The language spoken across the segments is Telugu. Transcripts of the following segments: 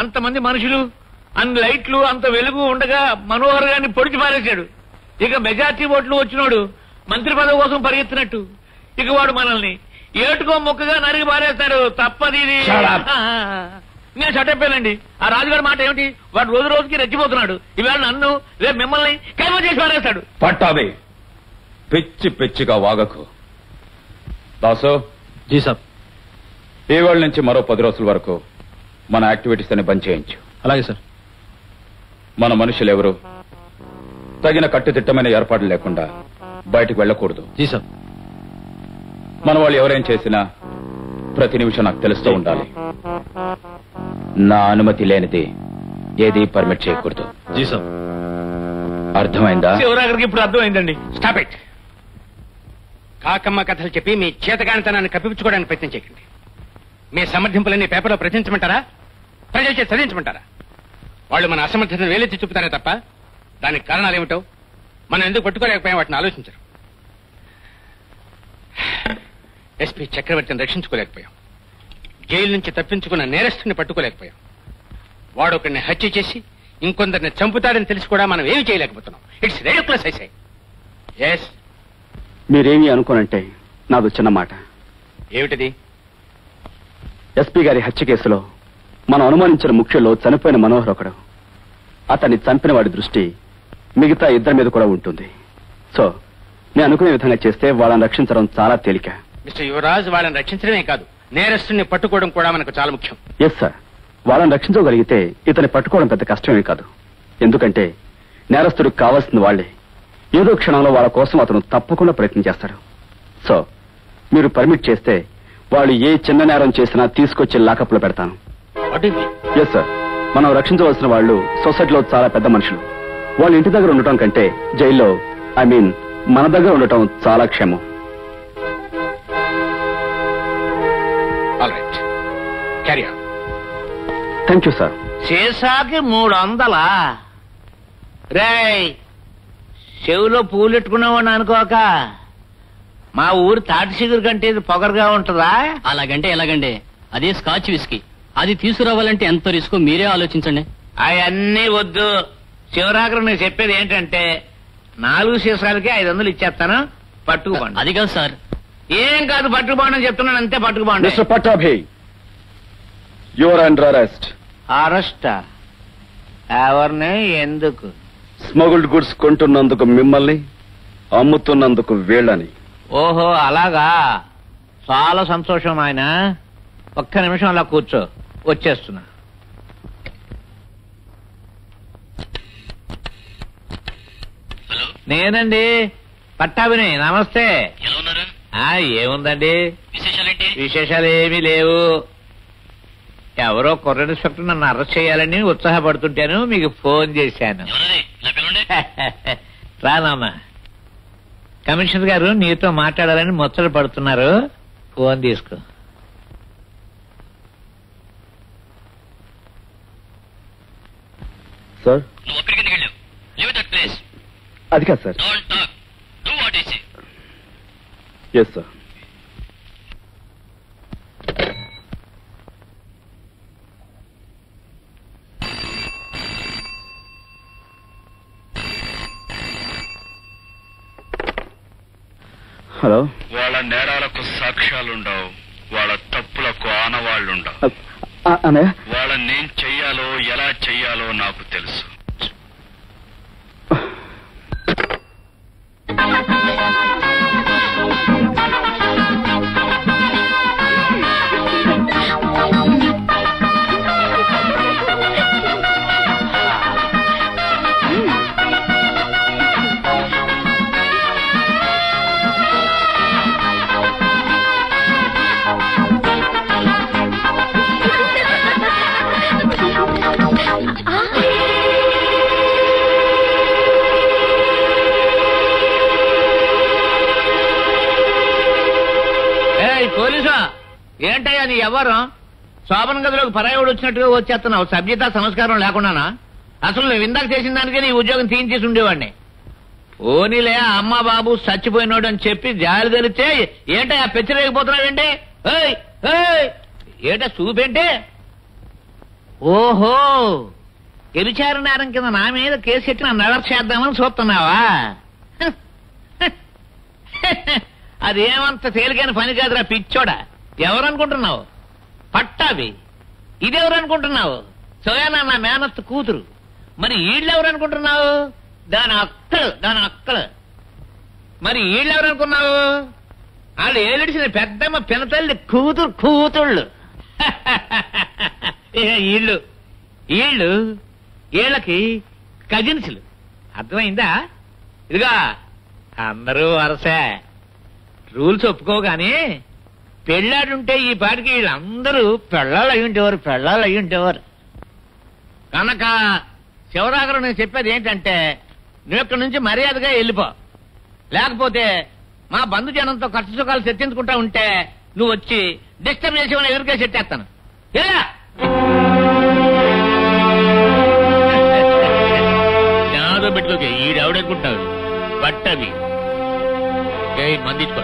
అంతమంది మనుషులు, అన్ని లైట్లు, అంత వెలుగు ఉండగా మనోహర్ గారిని పొడిచి పారేశాడు. ఇక మెజార్టీ ఓట్లు వచ్చినోడు మంత్రి పదవి కోసం పరిగెత్తినట్టు ఇక వాడు మనల్ని ఏటుకో మొక్కగా నరిగి పారేస్తాడు. తప్పది. నేను చట్టపోయానండి. ఆ రాజుగారి మాట ఏమిటి? వాడు రోజు రోజుకి రెచ్చిపోతున్నాడు. ఇవాళ నన్ను, రేపు మిమ్మల్ని కైమా చేసి పారేస్తాడు. పట్టాభి, పిచ్చి పిచ్చిగా వాగకు. దాసు. జీ సాబ్. ఇవాళ నుంచి మరో 10 రోజుల వరకు మన యాక్టివిటీస్ అని బంద్ చేయించు. అలాగే సార్. మన మనుషులు ఎవరు తగిన కట్టుదిట్టమైన ఏర్పాట్లు లేకుండా బయటకు వెళ్ళకూడదు. జీ సాబ్. మన వాళ్ళు ఎవరేం చేసినా ప్రతి నిమిషం నాకు తెలుస్తూ ఉండాలి. నా అనుమతి లేనిది ఏది పర్మిట్ చేయకూడదు. జీ సాబ్. అర్థమైందా? శివరాగరికి ఇప్పుడు అర్థమైందండి. Stop it. కాకమ్మ కథలు చెప్పి మీ చేతగానితనాన్ని కప్పిపుచ్చుకోవడానికి ప్రయత్నం చేయకండి. మీ సమర్థింపులన్నీ పేపర్లో ప్రచురించమంటారా, ప్రజల చేత చదివించమంటారా? వాళ్ళు మన అసమర్థతను వేలెత్తి చూపుతారే తప్ప దానికి కారణాలు ఏమిటో మనం ఎందుకు పట్టుకోలేకపోయాం వాటిని ఆలోచించరు. ఎస్పీ చక్రవర్తిని రక్షించుకోలేకపోయాం. జైలు నుంచి తప్పించుకున్న నేరస్తుని పట్టుకోలేకపోయాం. వాడొకరిని హత్య చేసి ఇంకొందరిని చంపుతాడని తెలిసి కూడా మనం ఏమి చేయలేకపోతున్నాం. It's ridiculous I say. Yes. మీరేమీ అనుకోనంటే నాది చిన్న మాట. ఏమిటిది? ఎస్పీ గారి హత్య కేసులో మనం అనుమానించిన ముఖ్యుల్లో చనిపోయిన మనోహర్ ఒకడు. అతన్ని చంపిన వాడి దృష్టి మిగతా ఇద్దరి మీద కూడా ఉంటుంది. సో నేను అనుకునే విధంగా చేస్తే వాళ్ళని రక్షించడం చాలా తేలిక. మిస్టర్ యువరాజ్, వాళ్ళని రక్షించడమే కాదు, నేరస్తుని పట్టుకోవడం కూడా మనకు చాలా ముఖ్యం. Yes sir. వాళ్ళని రక్షించగలిగితే ఇతన్ని పట్టుకోవడం పెద్ద కష్టమే కాదు. ఎందుకంటే నేరస్తుడికి కావాల్సింది వాళ్లే. ఏదో క్షణంలో వాళ్ళ కోసం అతను తప్పకుండా ప్రయత్నం చేస్తాడు. సో మీరు పర్మిట్ చేస్తే వాళ్ళు ఏ చిన్న నేరం చేసినా తీసుకొచ్చి లాకప్లో పెడతాను. Yes sir. మనం రక్షించవలసిన వాళ్ళు సొసైటీలో చాలా పెద్ద మనుషులు. వాళ్ళ ఇంటి దగ్గర ఉండటం కంటే జైల్లో, ఐ మీన్ మన దగ్గర ఉండటం చాలా క్షేమం. Thank you sir. చేసాకి 300. రేయ్, చెవులో పూలెట్టుకున్నావని అనుకోక మా ఊరు తాటి సిగురు కంటే ఇది పొగరుగా ఉంటుందా? అలాగంటే ఎలాగండి? అదే స్కాచ్ విస్కీ. అది తీసుకురావాలంటే ఎంత రిస్క్ మీరే ఆలోచించండి. అవన్నీ వద్దు. శివరాకరు నేను చెప్పేది ఏంటంటే 4 సీసాలకి 500 ఇచ్చేస్తాను. పట్టుకుపోండి. అది కాదు సార్. ఏం కాదు, పట్టుకుపోండి అని చెప్తున్నాను, అంతే. పట్టుకుపోండి. Mister Pattabhi, you are under arrest. అరెస్టా? ఎవరిని? ఎందుకు? స్మగుల్డ్ గుడ్స్ కొంటున్నందుకు మిమ్మల్ని, అమ్ముతున్నందుకు వీళ్ళని. ఓహో, అలాగా. చాలా సంతోషం ఆయన. ఒక్క నిమిషం అలా కూర్చో, వచ్చేస్తున్నా. నేనండి, పట్టాభిని. నమస్తే. ఏముందండి, విశేషాలు ఏమీ లేవు. ఎవరో కుర్ర ఇన్స్పెక్టర్ నన్ను అరెస్ట్ చేయాలని ఉత్సాహపడుతుంటాను, మీకు ఫోన్ చేశాను. రానమ్మా. కమిషనర్ గారు నీతో మాట్లాడాలని ముచ్చట పడుతున్నారు. ఫోన్ తీసుకో. సార్, అది కాదు సార్. Yes sir. హలో. వాళ్ళ నేరాలకు సాక్ష్యాలుండవు, వాళ్ళ తప్పులకు ఆనవాళ్లుండవు. వాళ్ళనేం చెయ్యాలో ఎలా చెయ్యాలో నాకు తెలుసు. పోలీసా, ఏంటయ్యా నీ ఎవరు? శోభన గదిలోకి పరాయవుడు వచ్చినట్టుగా వచ్చేస్తున్నావు. సభ్యత సంస్కారం లేకుండానా? అసలు నువ్వు ఇందాక చేసిన దానికే నీ ఉద్యోగం తీయించేసి ఉండేవాడిని. ఓనీలే, అమ్మ బాబు చచ్చిపోయినోడు అని చెప్పి జాలి తెలిస్తే ఏంటయ్యా పెచ్చరేగిపోతున్నావేంటి? ఏంటా చూపేంటి? ఓహో, వ్యభిచార నేరం కింద నా మీద కేసు ఎట్టి నన్ను అరెస్ట్ చేద్దామని చూస్తున్నావా? అదేమంత తేలికైన పని కాదురా పిచ్చోడా. ఎవరనుకుంటున్నావు? పట్టావి. ఇదెవరనుకుంటున్నావు? సోయానా నా మేనత్ కూతురు. మరి ఈళ్ళెవరనుకుంటున్నావు? దాని అక్కలు. మరి ఈళ్ళెవరనుకున్నావు? వాళ్ళు ఏలిడిసిన పెద్దమ్మ పినతల్లి కూతుళ్ళు. వీళ్ళకి కజిన్స్లు. అర్థమైందా? ఇదిగా అందరూ వరసే. రూల్స్ ఒప్పుకోగానే పెళ్ళాడుంటే ఈ పాటికి వీళ్ళందరూ పెళ్ళాళ్ళు అయ్యుంటేవారు. కనుక శివరాగరు నేను చెప్పేది ఏంటంటే, నువ్వు ఇక్కడి నుంచి మర్యాదగా వెళ్ళిపో. లేకపోతే మా బంధుజనంతో ఖర్చు సుఖాలు చర్చించుకుంటా ఉంటే నువ్వు వచ్చి డిస్టర్బ్ చేసి ఎదురుకే చెట్టేస్తాను. నాదో పెట్టుకోకే. ఈడెవడనుకుంటున్నావు? బట్టవి మందించుకో.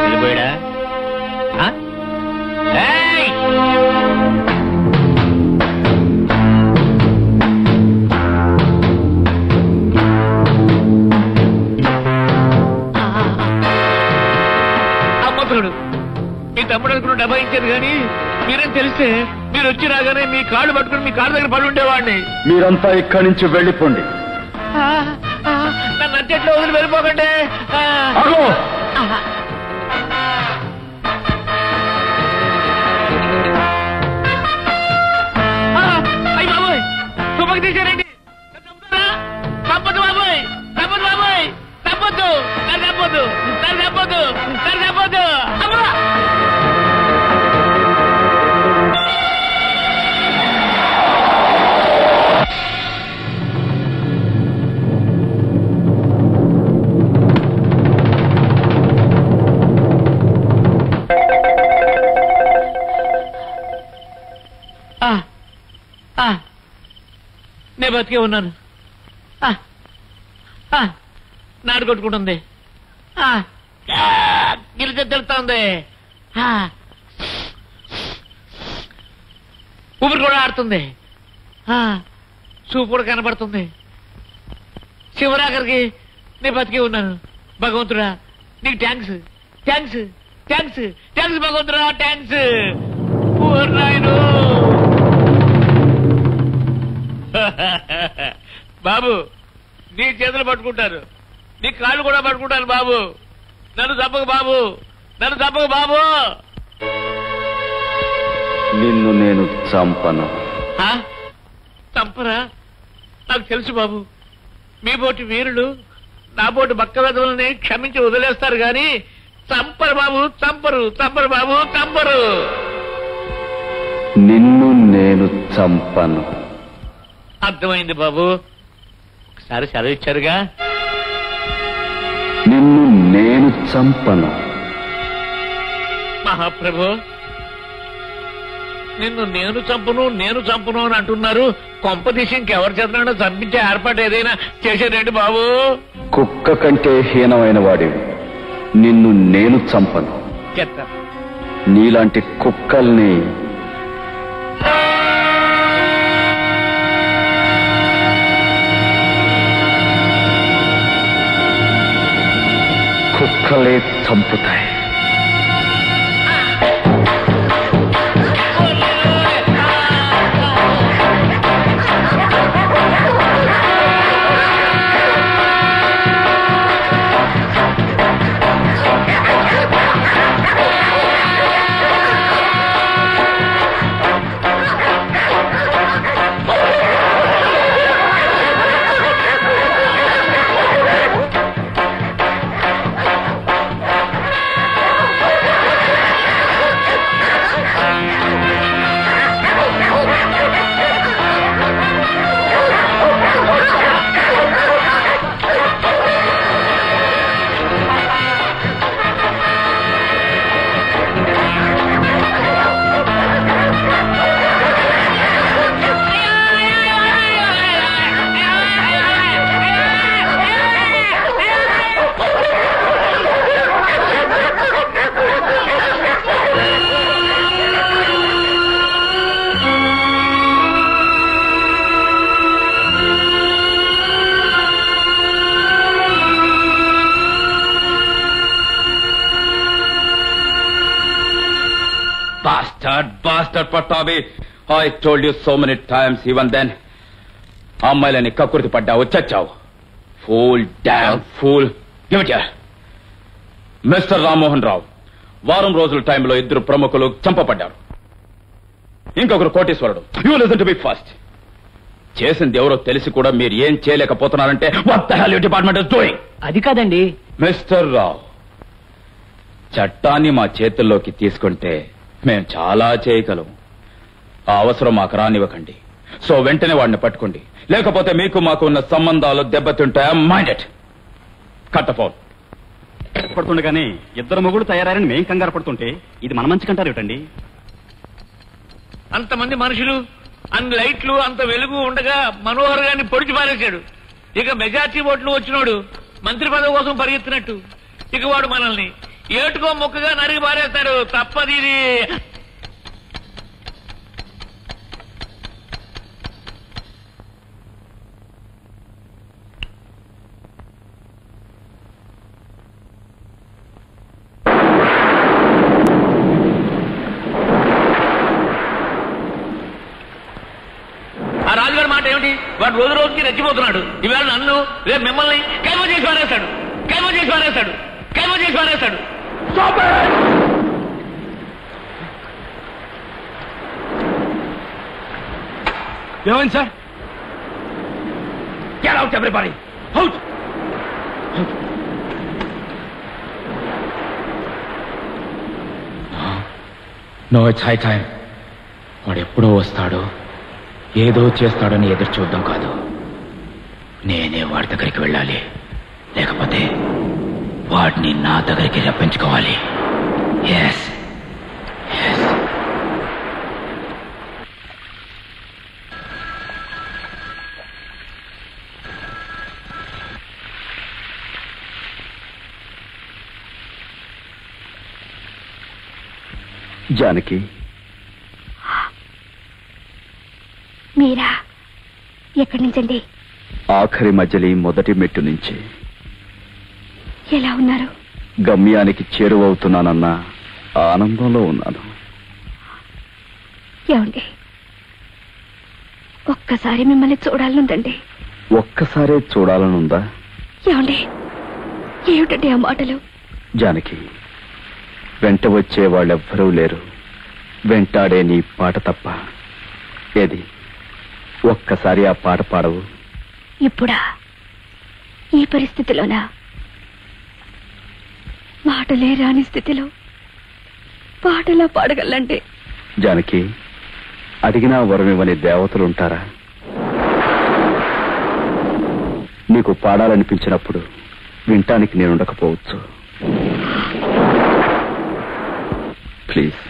వెళ్ళిపోయాడా? అమ్మతుడు మీ తమ్ముడు అనుకున్న డబ్బా ఇచ్చారు కానీ మీరేం తెలిస్తే మీరు వచ్చి రాగానే మీ కాళ్ళు పట్టుకుని మీ కాళ్ళ దగ్గర పడి ఉండేవాడిని. మీరంతా ఇక్కడి నుంచి వెళ్ళిపోండి. నన్ను అట్టెట్లో వదిలి వెళ్ళిపోకండి. అయ్యి బాబోయ్, తుమ్మకి తీశారండి. తప్పదు బాబోయ్, తప్పదు బాబోయ్, తప్పొద్దు, తప్పొద్దు, తప్పొద్దు, తప్పొద్దు. నేను బతికే ఉన్నాను. నాడు కొట్టుకుంటుంది. గిరిజ తెలుస్తా ఉంది. ఊపిరి కూడా ఆడుతుంది. చూపు కూడా కనబడుతుంది. శివరాగరికి నేను బతికే ఉన్నాను. భగవంతుడా నీకు థ్యాంక్స్, థ్యాంక్స్, థ్యాంక్స్, థ్యాంక్స్ భగవంతుడా, థ్యాంక్స్. నాయను బాబు, నీ చేతులు పట్టుకుంటారు, నీ కాళ్ళు కూడా పట్టుకుంటాను బాబు. నన్ను చంపకు బాబు, నన్ను చంపకు బాబు. నిన్ను నేను చంపను. చంపరా? నాకు తెలుసు బాబు, మీ బోటి వీరులు నా బోటి బక్క వెధవులని క్షమించి వదిలేస్తారు గాని చంపరు బాబు, చంపరు, చంపరు బాబు, చంపరు. నిన్ను నేను చంపను. అర్థమైంది బాబు. ఒకసారి సెలవు ఇచ్చారుగా. నిన్ను నేను చంపను. మహాప్రభు, నిన్ను నేను చంపును అని అంటున్నారు. కొంపదీసి ఇంకెవరి చేతనైనా చంపించే ఏర్పాటు ఏదైనా చేశారండి బాబు? కుక్క కంటే హీనమైన వాడివి. నిన్ను నేను చంపను. చెప్తాను. నీలాంటి కుక్కల్ని కుక్కలే చంపుతాయి. Bastard, Patabi. I told you so many times, even then. అమ్మాయిలని కక్కుర్తి పడ్డావు, చచ్చావు. Fool, damn fool. Give it here. Mister Rammohan Rao, వారం రోజుల టైంలో 2 ప్రముఖులు చంపబడ్డారు. ఇంకొకరు కోటీశ్వరుడు. You listen to me first. చేసింది ఎవరో తెలిసి కూడా మీరు ఏం చేయలేకపోతున్నారంటే what the hell your department is doing? అది కాదండి. మిస్టర్ రావు, చట్టాన్ని మా చేతుల్లోకి తీసుకుంటే మేము చాలా చేయగలం. ఆ అవసరం మాకు రానివ్వకండి. సో వెంటనే వాడిని పట్టుకోండి, లేకపోతే మీకు మాకు ఉన్న సంబంధాలు దెబ్బతింటాయా? Mind it. Cut the phone. పడుతుండగానే 2 మొగుడు తయారని మేం కంగారు పడుతుంటే ఇది మన మంచి కంటారు ఏమిటండి? అంతమంది మనుషులు, అన్ని లైట్లు, అంత వెలుగు ఉండగా మనోహర్ గారిని పొడిచి పారేశాడు. ఇక మెజార్టీ ఓట్లు వచ్చినోడు మంత్రి పదవి కోసం పరిగెత్తినట్టు ఇక వాడు మనల్ని ఏటుకో మొక్కగా నరిగి పారేస్తాడు. తప్పది ఇది. ఆ రాజుగారి మాట ఏమిటి? వాడు రోజు రోజుకి రెచ్చిపోతున్నాడు. ఈవేళ నన్ను, రేపు మిమ్మల్ని కైమో చేసి పారేస్తాడు. ఏమైంది sir? Get out, everybody! Out! No, it's high time. వాడు ఎప్పుడో వస్తాడో, ఏదో చేస్తాడని ఎదురు చూద్దాం కాదు. నేనే వాడి దగ్గరికి వెళ్ళాలి, లేకపోతే వాడిని నా దగ్గరికి రప్పించుకోవాలి. ఎస్. జానకి, మీరా? ఎక్కడి నుంచండి? ఆఖరి మధ్యలి మొదటి మెట్టు నుంచి. ఎలా ఉన్నారు? గమ్యానికి చేరువవుతున్నానన్న ఆనందంలో ఉన్నాను. ఏమండి, ఒక్కసారి మిమ్మల్ని చూడాలనుందండి. ఒక్కసారే చూడాలనుందా? ఏమండి, ఏమిటండి ఆ మాటలు? జానకి, వెంట వచ్చే వాళ్ళెవ్వరూ లేరు, వెంటాడే నీ పాట తప్ప. ఏది, ఒక్కసారి ఆ పాట పాడవు? ఇప్పుడా? ఈ పరిస్థితిలోనా? మాటలే రాని స్థితిలో పాటలా పాడగలండి? జానకి, అడిగినా వరమివ్వని దేవతలుంటారా? నీకు పాడాలనిపించినప్పుడు వినటానికి నేనుండకపోవచ్చు. ప్లీజ్.